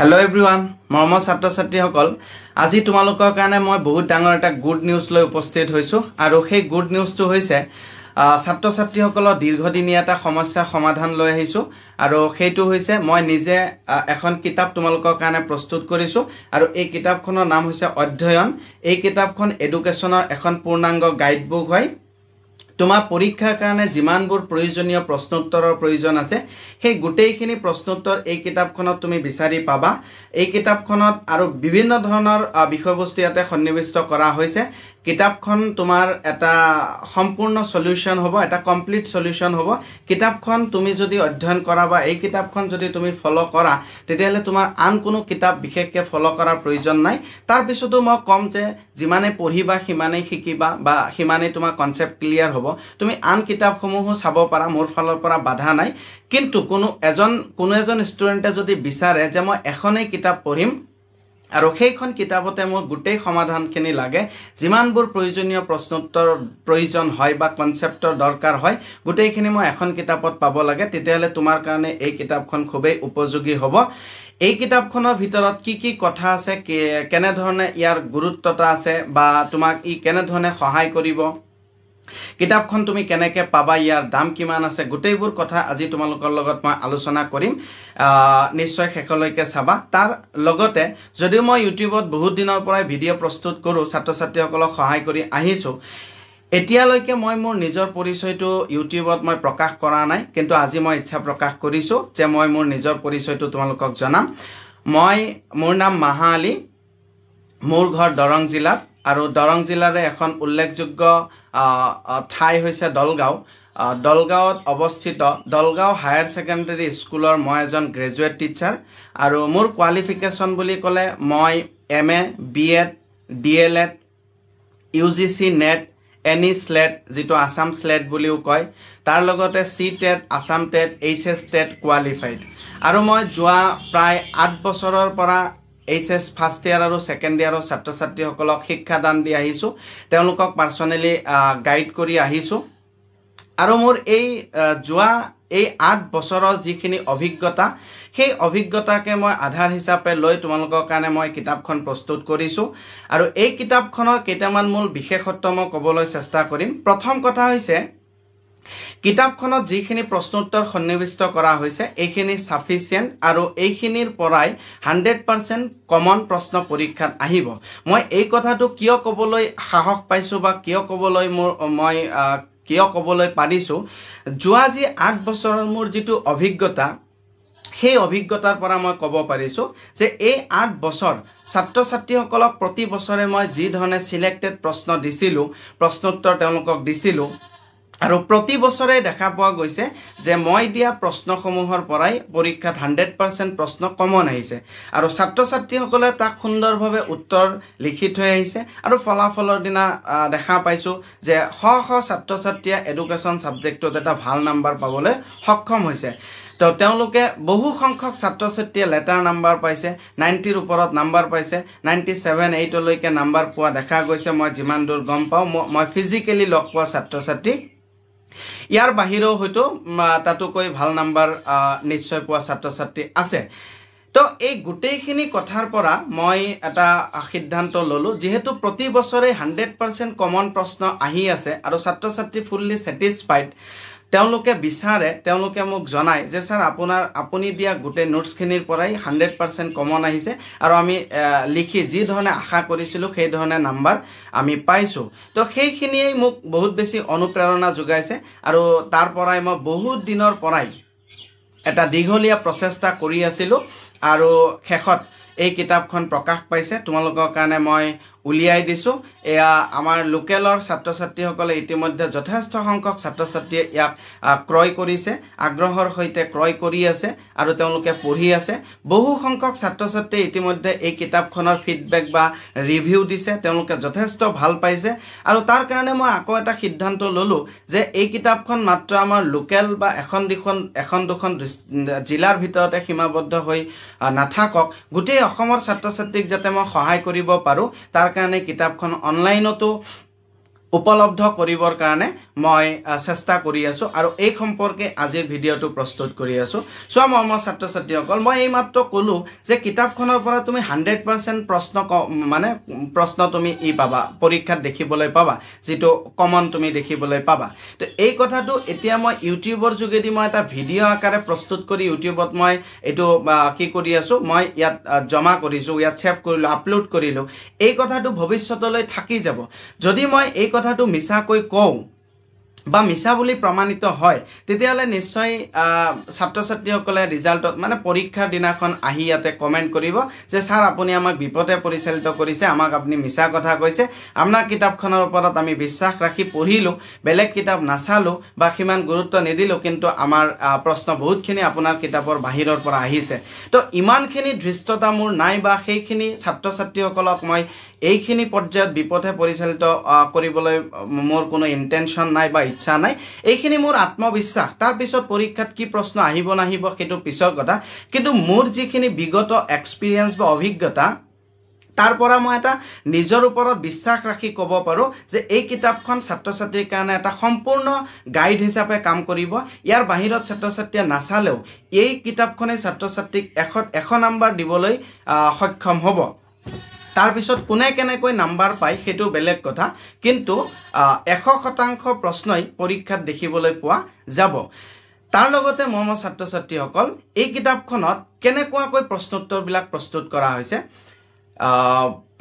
Hello everyone, মৰমৰ ছাত্ৰ ছাত্ৰীসকল আজি তোমালোকৰ কাৰণে মই বহুত ডাঙৰ এটা গুড নিউজ লৈ উপস্থিত হৈছো আৰু সেই গুড নিউজটো হৈছে ছাত্ৰ ছাত্ৰীসকলৰ দীৰ্ঘদিনীয়া এটা সমস্যাৰ সমাধান লৈ আহিছো আৰু সেইটো হৈছে মই নিজে এখন কিতাপ তোমালোকৰ কাৰণে প্ৰস্তুত কৰিছো আৰু এই কিতাপখনৰ নাম হৈছে অধ্যয়ন। এই কিতাপখন এডুকেশ্যনৰ এখন পূৰ্ণাংগ গাইডবুক হয়। তোমাৰ পৰীক্ষাৰ কাৰণে যিমানবোৰ প্ৰয়োজনীয় প্ৰশ্নোত্তৰৰ প্ৰয়োজন আছে সেই গোটেইখিনি প্ৰশ্নোত্তৰ এই কিতাপখনত তুমি বিচাৰি পাবা। এই কিতাপখনত আৰু বিভিন্ন ধৰণৰ বিষয়বস্তু ইয়াতে সন্নিৱিষ্ট কৰা হৈছে। কিতাপখন তোমাৰ এটা সম্পূৰ্ণ সলিউশন হ'ব, এটা কমপ্লিট সলিউশন হ'ব। কিতাপখন তুমি যদি অধ্যয়ন কৰা বা এই কিতাপখন যদি তুমি ফলো কৰা তেতিয়াহলে তোমাৰ আন কোনো কিতাপ বিশেষকৈ ফলো কৰাৰ প্ৰয়োজন নাই। তাৰ পিছতো মই কম যে যিমানে পঢ়িবা সিমানেই শিকিবা বা সিমানেই তোমাৰ কনসেপ্ট ক্লিয়াৰ হ'ব। তুমি আন কিতাপসমূহো চাব পাৰা, মোৰ ফালৰ পৰা বাধা নাই। কিন্তু কোনো এজন ষ্টুডেণ্টে যদি বিচাৰে যে মই এখনেই কিতাপ পঢ়িম আৰু সেইখন কিতাপতে মোৰ গোটেই সমাধানখিনি লাগে, যিমানবোৰ প্ৰয়োজনীয় প্ৰশ্নোত্তৰ প্ৰয়োজন হয় বা কনসেপ্টৰ দৰকাৰ হয় গোটেইখিনি মই এখন কিতাপত পাব লাগে, তেতিয়াহলে তোমাৰ কাৰণে এই কিতাপখন খুবেই উপযোগী হ'ব। এই কিতাপখনৰ ভিতৰত কি কথা আছে, কেনে ধৰণে ইয়াৰ গুৰুত্বতা আছে বা তোমাক ই কেনে ধৰণে সহায় কৰিব, কিতাপখন তুমি কেনেকৈ পাবা, ইয়াৰ দাম কিমান আছে, গোটেইবোৰ কথা আজি তোমালোকৰ লগত মই আলোচনা কৰিম। নিশ্চয় শেষলৈকে চাবা। তাৰ লগতে যদিও মই ইউটিউবত বহুত দিনৰ পৰাই ভিডিঅ' প্ৰস্তুত কৰোঁ, ছাত্ৰ ছাত্ৰীসকলক সহায় কৰি আহিছোঁ, এতিয়ালৈকে মই মোৰ নিজৰ পৰিচয়টো ইউটিউবত মই প্ৰকাশ কৰা নাই। কিন্তু আজি মই ইচ্ছা প্ৰকাশ কৰিছোঁ যে মই মোৰ নিজৰ পৰিচয়টো তোমালোকক জনাম। মোৰ নাম মাহা আলী, মোৰ ঘৰ দৰং জিলাত আৰু দৰং জিলাৰে এখন উল্লেখযোগ্য ঠাই হৈছে দলগাঁও। দলগাঁৱত অৱস্থিত দলগাঁও হায়াৰ ছেকেণ্ডেৰী স্কুলৰ মই এজন গ্ৰেজুৱেট টিচাৰ আৰু মোৰ কোৱালিফিকেশ্যন বুলি ক'লে মই MA, BEd, DLEd, UGC net, any slate যিটো আসাম স্লেট বুলিও কয়, তাৰ লগতে CTET, Assam TET, HS TET qualified. আৰু মই যোৱা প্ৰায় 8 বছৰৰ পৰা HS ফাৰ্ষ্ট ইয়াৰ আৰু ছেকেণ্ড ইয়াৰৰ ছাত্ৰ ছাত্ৰীসকলক শিক্ষাদান দি আহিছোঁ, তেওঁলোকক পাৰ্চনেলি গাইড কৰি আহিছোঁ। আৰু মোৰ যোৱা 8 বছৰৰ যিখিনি অভিজ্ঞতা, সেই অভিজ্ঞতাকে মই আধাৰ হিচাপে লৈ তোমালোকৰ কাৰণে মই কিতাপখন প্ৰস্তুত কৰিছোঁ। আৰু এই কিতাপখনৰ কেইটামান মূল বিশেষত্ব মই ক'বলৈ চেষ্টা কৰিম। প্ৰথম কথা হৈছে কিতাপখনত যিখিনি প্ৰশ্নোত্তৰ সন্নিৱিষ্ট কৰা হৈছে এইখিনি সাফিচিয়েণ্ট আৰু এইখিনিৰ পৰাই 100% কমন প্ৰশ্ন পৰীক্ষাত আহিব। মই এই কথাটো কিয় ক'বলৈ সাহস পাইছোঁ বা কিয় ক'বলৈ পাৰিছোঁ, যোৱা যি 8 বছৰৰ মোৰ যিটো অভিজ্ঞতা, সেই অভিজ্ঞতাৰ পৰা মই ক'ব পাৰিছোঁ যে এই 8 বছৰ ছাত্ৰ ছাত্ৰীসকলক প্ৰতি বছৰে মই যি ধৰণে সিলেক্টেড প্ৰশ্ন দিছিলোঁ, প্ৰশ্নোত্তৰ তেওঁলোকক দিছিলোঁ, আৰু প্ৰতি বছৰে দেখা পোৱা গৈছে যে মই দিয়া প্ৰশ্নসমূহৰ পৰাই পৰীক্ষাত 100% প্ৰশ্ন কমন আহিছে আৰু ছাত্ৰ ছাত্ৰীসকলে তাক সুন্দৰভাৱে উত্তৰ লিখি থৈ আহিছে। আৰু ফলাফলৰ দিনা দেখা পাইছোঁ যে শ ছাত্ৰ ছাত্ৰীয়ে এডুকেশ্যন ছাবজেক্টত এটা ভাল নাম্বাৰ পাবলৈ সক্ষম হৈছে। তো তেওঁলোকে বহু সংখ্যক ছাত্ৰ ছাত্ৰীয়ে লেটাৰ নাম্বাৰ পাইছে, 90ৰ ওপৰত নাম্বাৰ পাইছে, 97, 8লৈকে নাম্বাৰ পোৱা দেখা গৈছে। মই যিমান দূৰ গম পাওঁ, মই ফিজিকেলি লগ পোৱা ছাত্ৰ ছাত্ৰী, ইয়াৰ বাহিৰেও হয়তো তাতোকৈ ভাল নাম্বাৰ নিশ্চয় পোৱা ছাত্ৰ ছাত্ৰী আছে। তো এই গোটেইখিনি কথাৰ পৰা মই এটা সিদ্ধান্ত ল'লোঁ, যিহেতু প্ৰতি বছৰে 100% কমন প্ৰশ্ন আহি আছে আৰু ছাত্ৰ ছাত্ৰী ফুল্লি ছেটিছফাইড, তেওঁলোকে বিচাৰে, তেওঁলোকে মোক জনায় যে ছাৰ আপুনি দিয়া গোটেই নোটছখিনিৰ পৰাই 100% কমন আহিছে আৰু আমি লিখি যি ধৰণে আশা কৰিছিলোঁ সেই ধৰণে নাম্বাৰ আমি পাইছোঁ। তো সেইখিনিয়ে মোক বহুত বেছি অনুপ্ৰেৰণা যোগাইছে আৰু তাৰ পৰাই মই বহুত দিনৰ পৰাই এটা দীঘলীয়া প্ৰচেষ্টা কৰি আছিলোঁ আৰু শেষত এই কিতাপখন প্ৰকাশ পাইছে, তোমালোকৰ কাৰণে মই উলিয়াই দিছোঁ। এয়া আমাৰ লোকেলৰ ছাত্ৰ ছাত্ৰীসকলে ইতিমধ্যে যথেষ্ট সংখ্যক ছাত্ৰ ছাত্ৰীয়ে ইয়াক ক্ৰয় কৰিছে, আগ্ৰহৰ সৈতে ক্ৰয় কৰি আছে আৰু তেওঁলোকে পঢ়ি আছে। বহু সংখ্যক ছাত্ৰ ছাত্ৰীয়ে ইতিমধ্যে এই কিতাপখনৰ ফিডবেক বা ৰিভিউ দিছে, তেওঁলোকে যথেষ্ট ভাল পাইছে। আৰু তাৰ কাৰণে মই আকৌ এটা সিদ্ধান্ত ল'লোঁ যে এই কিতাপখন মাত্ৰ আমাৰ লোকেল বা এখন দুখন জিলাৰ ভিতৰতে সীমাবদ্ধ হৈ নাথাকক, গোটেই অসমৰ ছাত্ৰ ছাত্ৰীক যাতে মই সহায় কৰিব পাৰোঁ, তাৰ কাৰণে কিতাপখন অনলাইনতো উপলব্ধ কৰিবৰ কাৰণে মই চেষ্টা কৰি আছোঁ আৰু এই সম্পৰ্কে আজিৰ ভিডিঅ'টো প্ৰস্তুত কৰি আছোঁ চোৱা মৰমৰ ছাত্ৰ ছাত্ৰীসকল মই এইমাত্ৰ ক'লোঁ যে কিতাপখনৰ পৰা তুমি 100% প্ৰশ্ন তুমি পাবা পৰীক্ষাত দেখিবলৈ পাবা যিটো কমন তুমি দেখিবলৈ পাবা তো এই কথাটো এতিয়া মই ইউটিউবৰ যোগেদি মই এটা ভিডিঅ' আকাৰে প্ৰস্তুত কৰি ইউটিউবত মই এইটো কি কৰি আছোঁ মই ইয়াত জমা কৰিছোঁ ইয়াত সেভ কৰিলোঁ আপলোড কৰিলোঁ এই কথাটো ভৱিষ্যতলৈ থাকি যাব যদি মই এই কথাটো মিছাকৈ কওঁ বা মিছা বুলি প্ৰমাণিত হয় তেতিয়াহ'লে নিশ্চয় ছাত্ৰ ছাত্ৰীসকলে ৰিজাল্টত পৰীক্ষাৰ দিনাখন আহি ইয়াতে কমেণ্ট কৰিব যে ছাৰ আপুনি আমাক বিপদে পৰিচালিত কৰিছে আমাক আপুনি মিছা কথা কৈছে আপোনাৰ কিতাপখনৰ ওপৰত আমি বিশ্বাস ৰাখি পঢ়িলোঁ বেলেগ কিতাপ নাচালোঁ বা সিমান গুৰুত্ব নিদিলোঁ কিন্তু আমাৰ প্ৰশ্ন বহুতখিনি আপোনাৰ কিতাপৰ বাহিৰৰ পৰা আহিছে তো ইমানখিনি ধৃষ্টতা মোৰ নাই বা সেইখিনি ছাত্ৰ ছাত্ৰীসকলক মই এইখিনি পৰ্যায়ত বিপদে পৰিচালিত কৰিবলৈ মোৰ কোনো ইণ্টেনশ্যন নাই বা ইচ্ছা নাই এইখিনি মোৰ আত্মবিশ্বাস তাৰ পিছত পৰীক্ষাত কি প্ৰশ্ন আহিব নাহিব সেইটো পিছৰ কথা কিন্তু মোৰ যিখিনি বিগত এক্সপিৰিয়েন্স বা অভিজ্ঞতা তাৰ পৰা মই এটা নিজৰ ওপৰত বিশ্বাস ৰাখি ক'ব পাৰোঁ যে এই কিতাপখন ছাত্ৰ ছাত্ৰীৰ কাৰণে এটা সম্পূৰ্ণ গাইড হিচাপে কাম কৰিব ইয়াৰ বাহিৰত ছাত্ৰ ছাত্ৰীয়ে নাচালেও এই কিতাপখনে ছাত্ৰ ছাত্ৰীক 100 নম্বৰ দিবলৈ সক্ষম হ'ব তাৰ পিছত কোনে কেনেকৈ নাম্বাৰ পায় সেইটো বেলেগ কথা কিন্তু 100% প্ৰশ্নই পৰীক্ষাত দেখিবলৈ পোৱা যাব তাৰ লগতে মৰমৰ ছাত্ৰ ছাত্ৰীসকল এই কিতাপখনত কেনেকুৱাকৈ প্ৰশ্নোত্তৰবিলাক প্ৰস্তুত কৰা হৈছে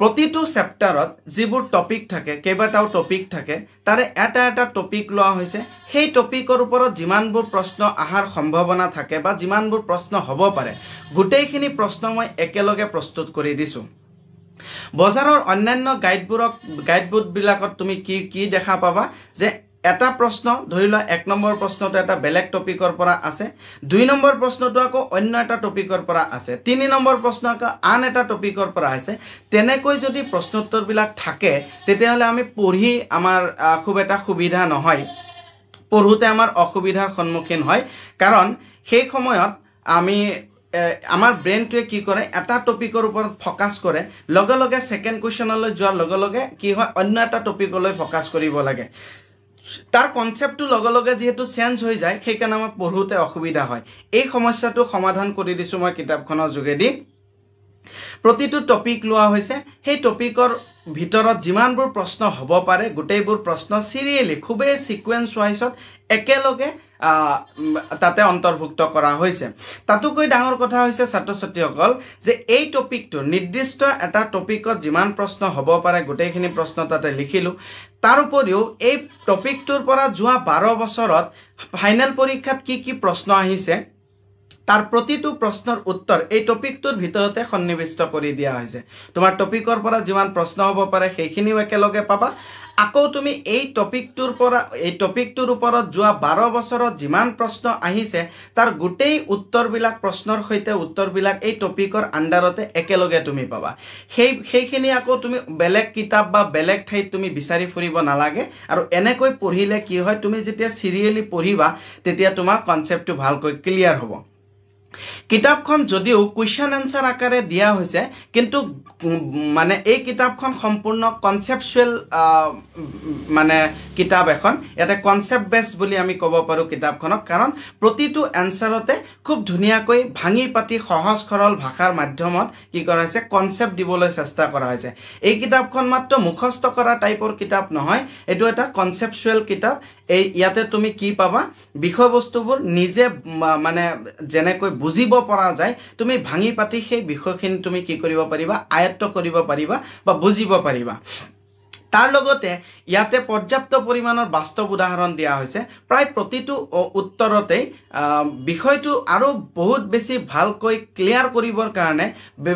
প্ৰতিটো চেপ্টাৰত যিবোৰ টপিক থাকে কেইবাটাও টপিক থাকে তাৰে এটা টপিক লোৱা হৈছে সেই টপিকৰ ওপৰত যিমানবোৰ প্ৰশ্ন আহাৰ সম্ভাৱনা থাকে বা যিমানবোৰ প্ৰশ্ন হ'ব পাৰে গোটেইখিনি প্ৰশ্ন মই একেলগে প্ৰস্তুত কৰি দিছোঁ বজাৰৰ অন্যান্য গাইডবুকবিলাকত তুমি কি দেখা পাবা যে এটা প্ৰশ্ন ধৰি লোৱা 1 নম্বৰ প্ৰশ্নটো এটা বেলেগ টপিকৰ পৰা আছে 2 নম্বৰ প্ৰশ্নটো আকৌ অন্য এটা টপিকৰ পৰা আছে 3 নম্বৰ প্ৰশ্ন আকৌ আন এটা টপিকৰ পৰা আছে তেনেকৈ যদি প্ৰশ্নোত্তৰবিলাক থাকে তেতিয়াহ'লে আমি পঢ়ি আমাৰ খুব এটা সুবিধা নহয় পঢ়োতে আমাৰ অসুবিধাৰ সন্মুখীন হয় কাৰণ সেই সময়ত আমি আমাৰ ব্ৰেইনটোৱে কি কৰে এটা টপিকৰ ওপৰত ফোকাস কৰে লগে লগে সেকেন্ড কোৱেশ্চনলৈ যোৱাৰ লগে লগে কি হয় অন্য এটা টপিকলৈ ফোকাস কৰিব লাগে তাৰ কনসেপ্টটো লগে লগে যেহেতু চেঞ্জ হৈ যায় সেই কাৰণে আমাৰ পঢ়োতে অসুবিধা হয় এই সমস্যাটো সমাধান কৰি দিছো মই কিতাপখনৰ যোগেদি প্ৰতিটো টপিক লোৱা হৈছে সেই টপিকৰ ভিতৰত যিমানবোৰ প্ৰশ্ন হ'ব পাৰে গোটেইবোৰ প্ৰশ্ন সিৰিয়ালি খুবে সিকোয়েন্স ওয়াইজত একেলগে তাতে অন্তৰ্ভুক্ত কৰা হৈছে তাতোকৈ ডাঙৰ কথা হৈছে ছাত্ৰ ছাত্ৰীসকল যে এই টপিকটো নিৰ্দিষ্ট এটা টপিকত যিমান প্ৰশ্ন হ'ব পাৰে গোটেইখিনি প্ৰশ্ন তাতে লিখিলোঁ তাৰ উপৰিও এই টপিকটোৰ পৰা যোৱা 12 বছৰত ফাইনেল পৰীক্ষাত কি প্ৰশ্ন আহিছে তাৰ প্ৰতিটো প্ৰশ্নৰ উত্তৰ এই টপিকটোৰ ভিতৰতে সন্নিবিষ্ট কৰি দিয়া হৈছে তোমাৰ টপিকৰ পৰা যিমান প্ৰশ্ন হ'ব পাৰে সেইখিনিও একেলগে পাবা আকৌ তুমি এই টপিকটোৰ ওপৰত যোৱা 12 বছৰত যিমান প্ৰশ্ন আহিছে তাৰ গোটেই উত্তৰবিলাক প্ৰশ্নৰ সৈতে উত্তৰবিলাক এই টপিকৰ আন্ডাৰতে একেলগে তুমি পাবা সেইখিনি আকৌ তুমি বেলেগ কিতাপ বা বেলেগ ঠাইত তুমি বিচাৰি ফুৰিব নালাগে আৰু এনেকৈ পঢ়িলে কি হয় তুমি যেতিয়া সিৰিয়ালি পঢ়িবা তেতিয়া তোমাৰ কনসেপ্টটো ভালকৈ ক্লিয়াৰ হ'ব কিতাপখন যদিও কোৱেশ্চন আনসাৰ আকাৰে দিয়া হৈছে কিন্তু এই কিতাপখন সম্পূৰ্ণ কনসেপচুৱেল কিতাপ এখন এটা কনসেপ্ট বেস বুলি আমি ক'ব পাৰো কিতাপখনক কাৰণ প্ৰতিটো আনসাৰতে খুব ধুনিয়াকৈ ভাঙি পাতি সহজ সৰল ভাষাৰ মাধ্যমত কি কৰা হৈছে কনসেপ্ট দিবলৈ চেষ্টা কৰা হৈছে এই কিতাপখন মাত্ৰ মুখস্থ কৰা টাইপৰ কিতাপ নহয় এটো এটা কনসেপচুৱেল কিতাপ এই ইয়াতে তুমি কি পাবা বিষয়বস্তুবোৰ নিজে যেনেকৈ বুজিব পৰা যায় তুমি ভাঙি পাতি সেই বিষয়খিনি তুমি কি কৰিব পাৰিবা আয়ত্ত কৰিব পাৰিবা বা বুজিব পাৰিবা তাৰ লগতে ইয়াতে পৰ্যাপ্ত পৰিমাণৰ বাস্তৱ উদাহৰণ দিয়া হৈছে প্ৰায় প্ৰতিটো উত্তৰতে বিষয়টো আৰু বহুত বেছি ভালকৈ ক্লিয়াৰ কৰিবৰ কাৰণে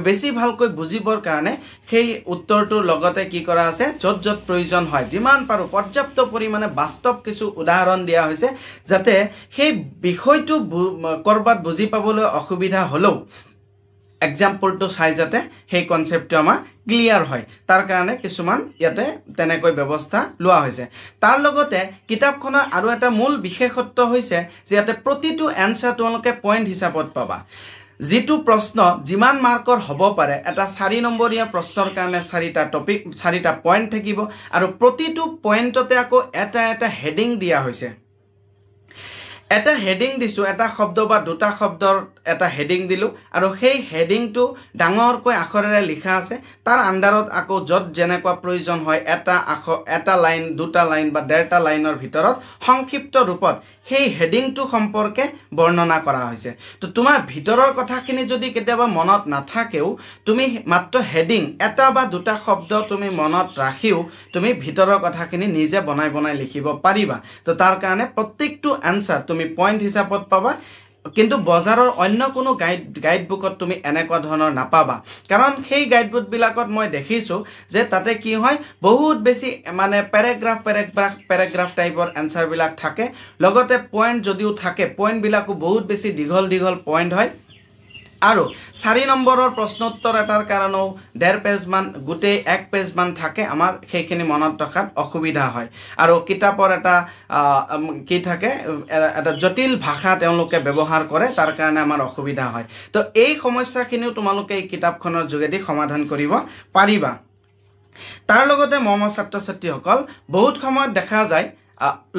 বেছি ভালকৈ বুজিবৰ কাৰণে সেই উত্তৰটোৰ লগতে কি কৰা আছে যত প্ৰয়োজন হয় যিমান পাৰো পৰ্যাপ্ত পৰিমাণে বাস্তৱ কিছু উদাহৰণ দিয়া হৈছে যাতে সেই বিষয়টো কৰবাত বুজি পাবলৈ অসুবিধা হলেও এক্সাম্পলটো চাই যাতে সেই কনসেপ্টটো আমাৰ ক্লিয়াৰ হয় তাৰ কাৰণে কিছুমান ইয়াতে তেনেকৈ ব্যৱস্থা লোৱা হৈছে তাৰ লগতে কিতাপখনৰ আৰু এটা মূল বিশেষত্ব হৈছে যে ইয়াতে প্ৰতিটো আনসাৰ তোমালোকে পইণ্ট হিচাপত পাবা যিটো প্ৰশ্ন যিমান মাৰ্কৰ হ'ব পাৰে এটা 4 নম্বৰীয়া প্ৰশ্নৰ কাৰণে 4টা টপিক 4টা পইণ্ট থাকিব আৰু প্ৰতিটো পইণ্টতে আকৌ এটা হেডিং দিয়া হৈছে এটা হেডিং দিছো এটা শব্দ বা দুটা শব্দৰ এটা হেডিং দিলো আৰু সেই হেডিংটো ডাঙৰকৈ আখৰেৰে লিখা আছে তাৰ আন্ডাৰত আকৌ যত যেনেকুৱা প্ৰয়োজন হয় এটা লাইন দুটা লাইন বা ডেৰটা লাইনৰ ভিতৰত সংক্ষিপ্ত ৰূপত সেই হেডিংটো সম্পৰ্কে বৰ্ণনা কৰা হৈছে তো তোমাৰ ভিতৰৰ কথাখিনি যদি কেতিয়াবা মনত নাথাকেও তুমি মাত্ৰ হেডিং এটা বা দুটা শব্দ তুমি মনত ৰাখিও তুমি ভিতৰৰ কথাখিনি নিজে বনাই লিখিব পাৰিবা তো তাৰ কাৰণে প্ৰত্যেকটো আনসাৰ তুমি পইণ্ট হিচাপত পাবা কিন্তু বজাৰৰ অন্য কোনো গাইড বুকত তুমি এনেকুৱা ধৰণৰ নাপাবা কাৰণ সেই গাইড বুক বিলাকত মই দেখিছো যে তাতে কি হয় বহুত বেছি মানে প্যাৰাগ্ৰাফ টাইপৰ আনসাৰ বিলাক থাকে লগতে পইণ্ট যদিও থাকে পইণ্ট বিলাকো বহুত বেছি দীঘল পইণ্ট হয় আৰু 4 নম্বৰৰ প্ৰশ্নোত্তৰ এটাৰ কাৰণেও 1.5 পেজ মান গোটেই 1 পেজ মান থাকে আমাৰ সেইখিনি মনত ৰখাত অসুবিধা হয় আৰু কিতাপৰ এটা কি থাকে এটা জটিল ভাষা তেওঁলোকে ব্যৱহাৰ কৰে তাৰ কাৰণে আমাৰ অসুবিধা হয় তো এই সমস্যাখিনিও তোমালোকে এই কিতাপখনৰ যোগেদি সমাধান কৰিব পাৰিবা তাৰ লগতে মৰমৰ ছাত্ৰ ছাত্ৰীসকল বহুত সময়ত দেখা যায়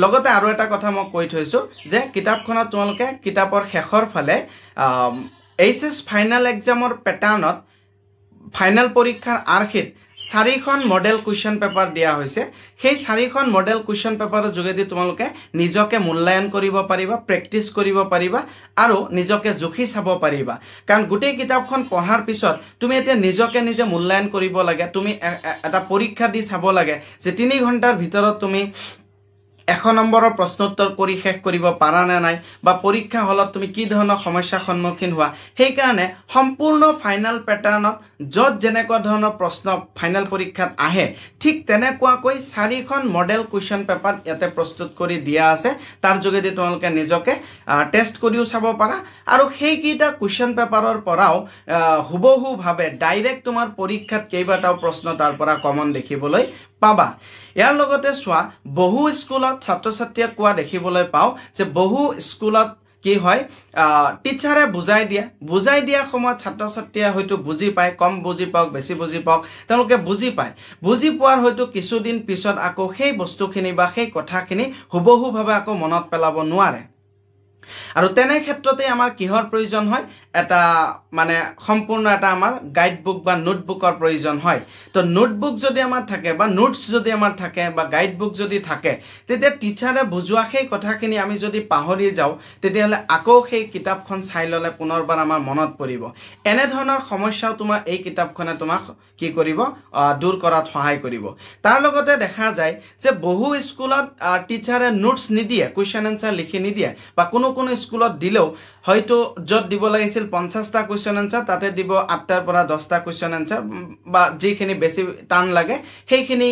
লগতে আৰু এটা কথা মই কৈ থৈছো যে কিতাপখনত তোমালোকে কিতাপৰ শেষৰ ফালে HS ফাইনাল এক্সামৰ প্যাটাৰ্ণত ফাইনাল পৰীক্ষাৰ আৰ্হিত 4খন মডেল কুৱেশ্যন পেপাৰ দিয়া হৈছে সেই 4খন মডেল কুৱেশ্যন পেপাৰৰ যোগেদি তোমালোকে নিজকে মূল্যায়ন কৰিব পাৰিবা প্ৰেক্টিছ কৰিব পাৰিবা আৰু নিজকে জুখি চাব পাৰিবা কাৰণ গোটেই কিতাপখন পঢ়াৰ পিছত তুমি এতিয়া নিজকে নিজে মূল্যায়ন কৰিব লাগে তুমি এটা পৰীক্ষা দি চাব লাগে যে 3 ঘণ্টাৰ ভিতৰত তুমি 100 নম্বৰৰ প্ৰশ্নোত্তৰ কৰি শেষ কৰিব পাৰা নে নাই বা পৰীক্ষা হলত তুমি কি ধৰণৰ সমস্যাৰ সন্মুখীন হোৱা সেই কাৰণে সম্পূৰ্ণ ফাইনাল প্যাটাৰ্ণত যত যেনেকুৱা ধৰণৰ প্ৰশ্ন ফাইনাল পৰীক্ষাত আহে ঠিক তেনেকুৱাকৈ 4খন মডেল কুৱেশ্যন পেপাৰ ইয়াতে প্ৰস্তুত কৰি দিয়া আছে তাৰ যোগেদি তোমালোকে নিজকে টেষ্ট কৰিও চাব পাৰা আৰু সেই কিটা কুৱেশ্যন পেপাৰৰ পৰাও হুবহু ভাবে ডাইৰেক্ট তোমাৰ পৰীক্ষাত কেইবাটাও প্ৰশ্ন তাৰ পৰা কমন দেখিবলৈ পাবা ইয়াৰ লগতে সোৱা বহু স্কুলত ছাত্ৰ ছাত্ৰীক কোৱা দেখিবলৈ পাও যে বহু স্কুলত কি হয় টিচাৰে বুজাই দিয়া সময়ত ছাত্ৰ ছাত্ৰীয়ে হয়তো বুজি পায় কম বুজি পাওক বেছি বুজি পাওক তেওঁলোকে বুজি পায় বুজি পোৱাৰ হয়তো কিছুদিন পিছত আকৌ সেই বস্তুখিনি বা সেই কথাখিনি হুবহু ভাবে আকৌ মনত পেলাব নোৱাৰে আৰু তেনে ক্ষেত্ৰতে আমাৰ কিহৰ প্ৰয়োজন হয় এটা মানে সম্পূৰ্ণ এটা আমাৰ গাইড বুক বা নোটবুকৰ প্ৰয়োজন হয় তো নোটবুক যদি আমাৰ থাকে বা নোটস যদি আমাৰ থাকে বা গাইড বুক যদি থাকে তেতিয়া টিচাৰে বুজোৱা সেই কথাখিনি আমি যদি পাহৰি যাওঁ তেতিয়াহলে আকৌ সেই কিতাপখন চাই ললে পুনৰবাৰ আমাৰ মনত পৰিব এনে ধৰণৰ সমস্যাও তোমাৰ এই কিতাপখনে তোমাক কি কৰিব দূৰ কৰাত সহায় কৰিব তাৰ লগতে দেখা যায় যে বহু স্কুলত টিচাৰে নোটস নিদিয়ে কোৱেশ্চন আনসাৰ লিখি নিদিয়ে বা কোনো স্কুলত দিলেও হয়তো যত দিব লাগিছিল 50টা কোৱেশ্চন আনসাৰ তাতে দিব 8টাৰ পৰা 10টা কোৱেশ্চন আনসাৰ বা যিখিনি বেছি টান লাগে সেইখিনি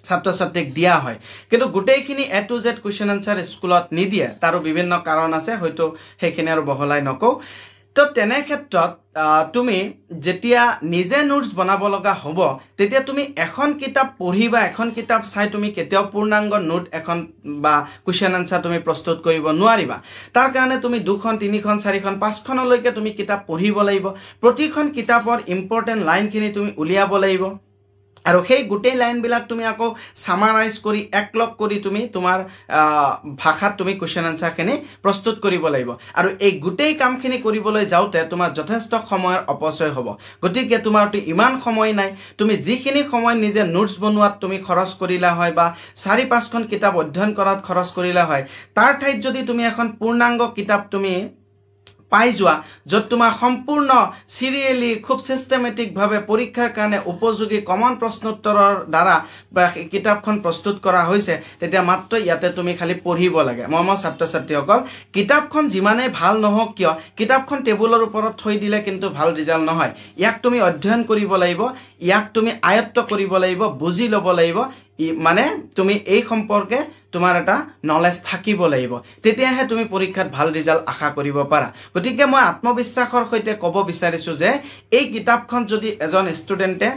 ছাত্ৰ ছাত্ৰীক দিয়া হয় কিন্তু গোটেইখিনি A to Z question answer স্কুলত নিদিয়ে তাৰো বিভিন্ন কাৰণ আছে হয়তো সেইখিনি আৰু বহলাই নকও তো তেনে ক্ষেত্ৰত তুমি যেতিয়া নিজে নোটস বনাব লগা হ'ব তেতিয়া তুমি এখন কিতাপ পঢ়িবা এখন কিতাপ চাই তুমি কেতিয়াও পূৰ্ণাংগ নোট এখন বা কোৱেশ্চন আনসাৰ তুমি প্ৰস্তুত কৰিব নোৱাৰিবা তাৰ কাৰণে তুমি 2খন 3খন 4খন 5খনলৈকে তুমি কিতাপ পঢ়িব লাগিব প্ৰতিখন কিতাপৰ ইম্পৰ্টেন্ট লাইনখিনি তুমি উলিয়াব লাগিব আৰু সেই গোটেই লাইন বিলাক তুমি আকৌ সামাৰাইজ কৰি একলগ কৰি তুমি তোমাৰ ভাষাত তুমি কোৱেশ্চন আনসাৰখিনি প্ৰস্তুত কৰিব লাগিব আৰু এই গোটেই কামখিনি কৰিবলৈ যাওতে তোমাৰ যথেষ্ট সময়ৰ অপচয় হ'ব গতিকে তোমাৰটো ইমান সময় নাই তুমি যিখিনি সময় নিজে নোটস বনোৱাত তুমি খৰচ কৰিলা হয় বা 4-5খন কিতাপ অধ্যয়ন কৰাত খৰচ কৰিলা হয় তাৰ ঠাইত যদি তুমি এখন পূৰ্ণাংগ কিতাপ তুমি পাই যোৱা যত তোমাৰ সম্পূৰ্ণ সিৰিয়ালি খুব সিস্টেমেটিক ভাবে পৰীক্ষাৰ কাৰণে উপযোগী কমন প্ৰশ্নোত্তৰৰ দ্বাৰা কিতাপখন প্ৰস্তুত কৰা হৈছে তেতিয়া মাত্ৰ ইয়াতে তুমি খালি পঢ়িব লাগে মৰমৰ ছাত্ৰ ছাত্ৰীসকল কিতাপখন যিমানে ভাল নহওক কিয় কিতাপখন টেবুলৰ ওপৰত থৈ দিলে কিন্তু ভাল ৰিজাল্ট নহয় ইয়াক তুমি অধ্যয়ন কৰিব লাগিব ইয়াক তুমি আয়ত্ত কৰিব লাগিব বুজি ল'ব লাগিব মানে তুমি এই সম্পৰ্কে তোমাৰ এটা নলেজ থাকিব লাগিব তেতিয়াহে তুমি পৰীক্ষাত ভাল ৰিজাল্ট আশা কৰিব পাৰা গতিকে মই আত্মবিশ্বাসৰ সৈতে ক'ব বিচাৰিছো যে এই কিতাপখন যদি এজন ষ্টুডেন্টে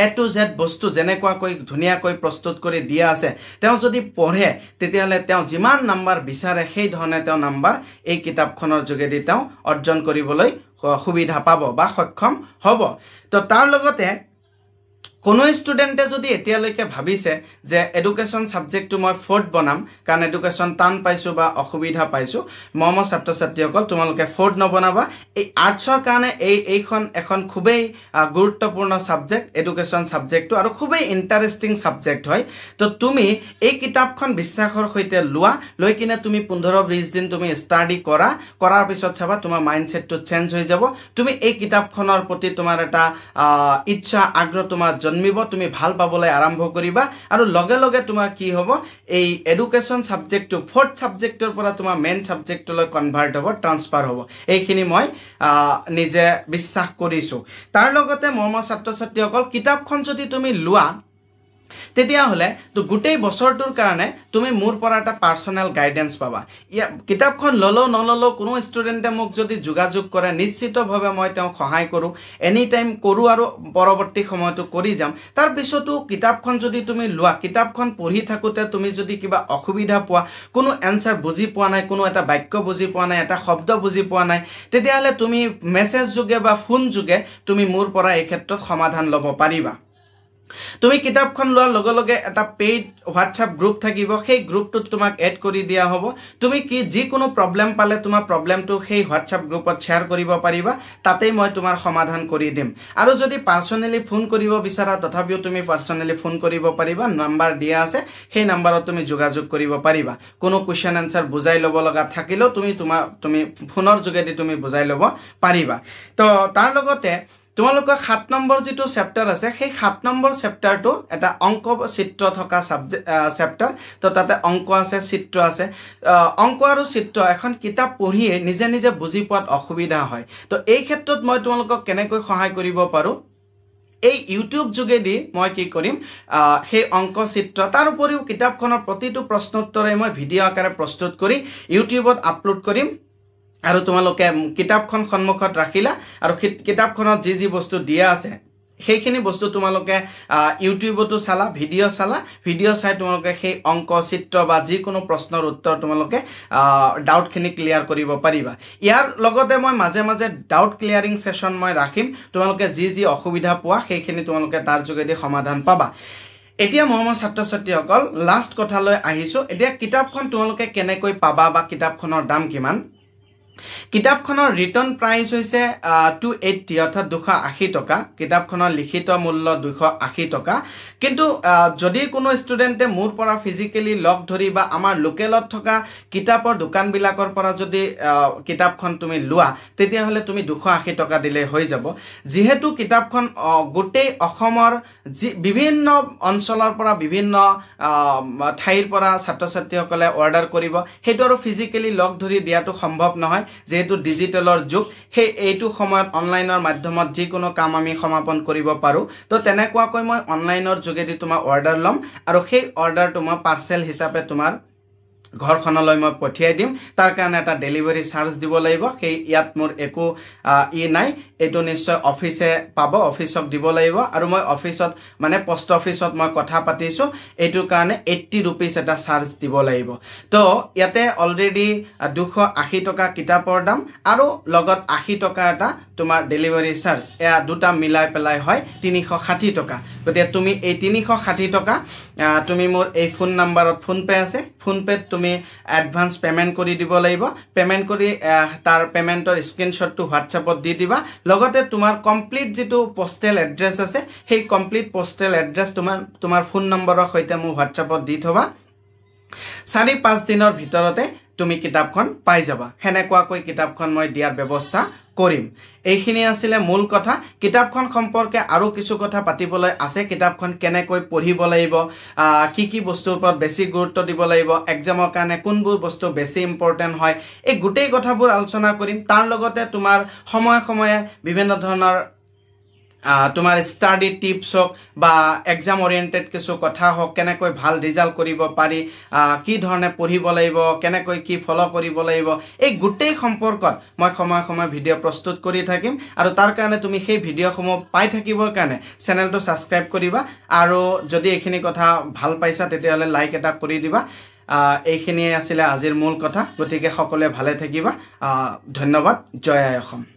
A to Z বস্তু যেনেকুৱাকৈ ধুনীয়াকৈ প্ৰস্তুত কৰি দিয়া আছে তেওঁ যদি পঢ়ে তেতিয়াহলে তেওঁ যিমান নাম্বাৰ বিচাৰে সেই ধৰণে তেওঁ নাম্বাৰ এই কিতাপখনৰ যোগেদি তেওঁ অৰ্জন কৰিবলৈ সুবিধা পাব বা সক্ষম হ'ব তো তাৰ লগতে কোনো ষ্টুডেন্টে যদি এতিয়ালৈকে ভাবিছে যে এডুকেশন সাবজেক্টটো মই ফোর্থ বনাম কাৰণ এডুকেশন টান পাইছো বা অসুবিধা পাইছো মম ছাত্ৰ ছাত্ৰীসকল তোমালোকে ফোৰ্থ নবনাবা এই আৰ্টছৰ কাৰণে এইখন এখন খুবেই গুৰুত্বপূৰ্ণ সাবজেক্ট এডুকেশন সাবজেক্টটো আৰু খুবেই ইন্টাৰেষ্টিং সাবজেক্ট হয় তো তুমি এই কিতাপখন বিশ্বাসৰ সৈতে লোৱা লৈ কিনে তুমি 15-20 দিন তুমি ষ্টাডি কৰাৰ পিছত চাবা তোমাৰ মাইন্ডসেটটো চেঞ্জ হৈ যাব তুমি এই কিতাপখনৰ প্ৰতি তোমাৰ এটা ইচ্ছা আগ্ৰহ তোমাৰ জন্মিব তুমি ভাল পাবলৈ আৰম্ভ কৰিবা আৰু লগে লগে তোমাৰ কি হ'ব এই এডুকেশন সাবজেক্টটো ফোৰ্থ সাবজেক্টৰ পৰা তোমাৰ মেইন সাবজেক্টলৈ কনভাৰ্ট হ'ব ট্ৰান্সফাৰ হ'ব এইখিনি মই নিজে বিশ্বাস কৰিছো তাৰ লগতে মম ছাত্ৰ ছাত্ৰীসকল কিতাপখন যদি তুমি লোৱা তেতিয়া হলে তো গোটেই বছৰটোৰ কাৰণে তুমি মোৰ পৰা এটা পাৰ্সোনাল গাইডেন্স পাবা কিতাপখন ললো নললো কোনো ষ্টুডেন্টে মোক যদি যোগাযোগ কৰে নিশ্চিতভাৱে মই তেওঁ সহায় কৰো এনি টাইম কৰো আৰু পৰৱৰ্তী সময়টো কৰি যাম তাৰ পিছতো কিতাপখন যদি তুমি লোৱা কিতাপখন পঢ়ি থাকোতে তুমি যদি কিবা অসুবিধা পোৱা কোনো এনসাৰ বুজি পোৱা নাই কোনো এটা বাক্য বুজি পোৱা নাই এটা শব্দ বুজি পোৱা নাই তেতিয়া হলে তুমি মেছেজ যোগে বা ফোন যোগে তুমি মোৰ পৰা এই ক্ষেত্ৰত সমাধান ল'ব পাৰিবা তুমি কিতাপখন লোৱাৰ লগে লগে এটা পেইড WhatsApp গ্ৰুপ থাকিব সেই গ্ৰুপটোত তোমাক এড কৰি দিয়া হ'ব তুমি কি যি কোনো প্ৰবলেম পালে তোমাৰ প্ৰবলেমটো সেই WhatsApp গ্ৰুপত শেয়াৰ কৰিব পাৰিবা তাতেই মই তোমাৰ সমাধান কৰি দিম আৰু যদি পাৰ্সোনালি ফোন কৰিব বিচাৰা তথাপিও তুমি পাৰ্সোনালি ফোন কৰিব পাৰিবা নাম্বাৰ দিয়া আছে সেই নাম্বাৰত তুমি যোগাযোগ কৰিব পাৰিবা কোনো কোৱেশ্চন আনসাৰ বুজাই ল'ব লগা থাকিলেও তুমি ফোনৰ যোগেদি তুমি বুজাই ল'ব পাৰিবা তো তাৰ লগতে তোমালোকৰ 7 নম্বৰ যেটো চেপ্টাৰ আছে সেই 7 নম্বৰ চেপ্টাৰটো এটা অংক চিত্ৰ থকা চেপ্টাৰ তো তাতে অংক আছে চিত্ৰ আছে অংক আৰু চিত্ৰ এখন কিতাপ পঢ়িয়ে নিজে নিজে বুজি পোৱাত অসুবিধা হয় তো এই ক্ষেত্ৰত মই তোমালোকক কেনেকৈ সহায় কৰিব পাৰো এই ইউটিউব যোগেদি মই কি কৰিম সেই অংক চিত্ৰ তাৰ উপৰিও কিতাপখনৰ প্ৰতিটো প্ৰশ্ন উত্তৰে মই ভিডিও আকাৰে প্ৰস্তুত কৰি ইউটিউবত আপলোড কৰিম আৰু তোমালোকে কিতাপখন সন্মুখত ৰাখিলা আৰু কিতাপখনত যি বস্তু দিয়া আছে সেইখিনি বস্তু তোমালোকে ইউটিউবতো চালা ভিডিও চাই তোমালোকে সেই অংক চিত্ৰ বা যি কোনো প্ৰশ্নৰ উত্তৰ তোমালোকে ডাউটখিনি ক্লিয়াৰ কৰিব পাৰিবা ইয়াৰ লগতে মই মাজে মাজে ডাউট ক্লিয়াৰিং সেশন মই ৰাখিম তোমালোকে যি অসুবিধা পোৱা সেইখিনি তোমালোকে তাৰ যোগেদি সমাধান পাবা এতিয়া মহম্মদ ছাত্ৰ ছাত্ৰীসকল লাষ্ট কথালৈ আহিছো এতিয়া কিতাপখন তোমালোকে কেনেকৈ পাবা বা কিতাপখনৰ দাম কিমান কিতাপখনৰ ৰিটাৰ্ণ প্ৰাইস হৈছে 280 অৰ্থাৎ 280 টকা কিতাপখনৰ লিখিত মূল্য 280 টকা কিন্তু যদি কোনো ষ্টুডেন্টে মোৰ পৰা ফিজিক্যালি লগ ধৰি বা আমাৰ লোকেলত থকা কিতাপৰ দোকানবিলাকৰ পৰা যদি কিতাপখন তুমি লোৱা তেতিয়া হলে তুমি 280 টকা দিলে হৈ যাব যেহেতু কিতাপখন গোটেই অসমৰ বিভিন্ন অঞ্চলৰ পৰা বিভিন্ন ঠাইৰ পৰা ছাত্ৰ ছাত্ৰীসকলে অৰ্ডাৰ কৰিব হেতু আৰু ফিজিক্যালি লগ ধৰি দিয়াটো সম্ভৱ নহয় যেহেতু ডিজিটেলৰ যুগ সেই এইটো সময়ত অনলাইনৰ মাধ্যমত যি কোনো কাম আমি সমাপন কৰিব পাৰো তো তেনেকুৱাকৈ মই অনলাইনৰ যোগেদি তোমাৰ অৰ্ডাৰ লম আৰু সেই অৰ্ডাৰটো মই পাৰ্সেল হিচাপে তোমাৰ ঘৰখনলৈ মই পঠিয়াই দিম তাৰ কাৰণে এটা ডেলিভাৰী চাৰ্জ দিব লাগিব সেই ইয়াত মোৰ একো নাই এটো নিশ্চয় অফিসে পাব অফিসক দিব লাগিব আৰু মই অফিসত মানে পোষ্ট অফিসত মই কথা পাতিছো এটোৰ কাৰণে 80 रुपीस এটা চাৰ্জ দিব লাগিব তো ইয়াতে অলৰেডি 280 টকা কিতাপৰ দাম আৰু লগত 80 টকা এটা তোমাৰ ডেলিভাৰী চাৰ্জ এয়া দুটা মিলাই পেলাই হয় 360 টকা গতে তুমি এই 360 টকা তুমি মোৰ এই ফোন নাম্বাৰত ফোন পে আছে ফোন পে তুমি এডভান্স পেমেন্ট কৰি দিব লাগিব পেমেন্ট কৰি তাৰ পেমেন্টৰ স্ক্ৰিনশ্বটটো WhatsAppত দি দিবা লগতে তোমাৰ কমপ্লিট যেটো পোষ্টেল এড্ৰেছ আছে সেই কমপ্লিট পোষ্টেল এড্ৰেছ তোমাৰ ফোন নম্বৰৰ সৈতে মোৰ WhatsAppত দি থবা 4-5 দিনৰ ভিতৰতে তুমি কিতাপখন পাই যাবা হেনেকুৱাকৈ কিতাপখন মই দিয়াৰ ব্যৱস্থা কৰিম এইখিনি আছিল মূল কথা কিতাপখন সম্পৰ্কে আৰু কিছু কথা পাতিবলৈ আছে কিতাপখন কেনেকৈ পঢ়িব লাগিব কি বস্তুৰ ওপৰত বেছি গুৰুত্ব দিব লাগিব এক্সামৰ কাৰণে কোনবোৰ বস্তু বেছি ইম্পৰ্টেন্ট হয় এই গুটেই কথাবোৰ আলোচনা কৰিম তাৰ লগতে তোমাৰ সময়ে সময়ে বিভিন্ন ধৰণৰ তোমাৰ ষ্টাডি টিপছ হওক বা এক্সাম অৰিয়েণ্টেড কিছু কথা হওক কেনেকৈ ভাল ৰিজাল্ট কৰিব পাৰি কি ধৰণে পঢ়িব লাগিব কেনেকৈ কি ফলো কৰিব লাগিব এই গোটেই সম্পৰ্কত মই সময় সময় ভিডিঅ' প্ৰস্তুত কৰি থাকিম আৰু তাৰ কাৰণে তুমি সেই ভিডিঅ'সমূহ পাই থাকিবৰ কাৰণে চেনেলটো ছাবস্ক্ৰাইব কৰিবা আৰু যদি এইখিনি কথা ভাল পাইছা তেতিয়াহ'লে লাইক এটা কৰি দিবা এইখিনিয়ে আছিলে আজিৰ মূল কথা গতিকে সকলোৱে ভালে থাকিবা ধন্যবাদ জয় আই অসম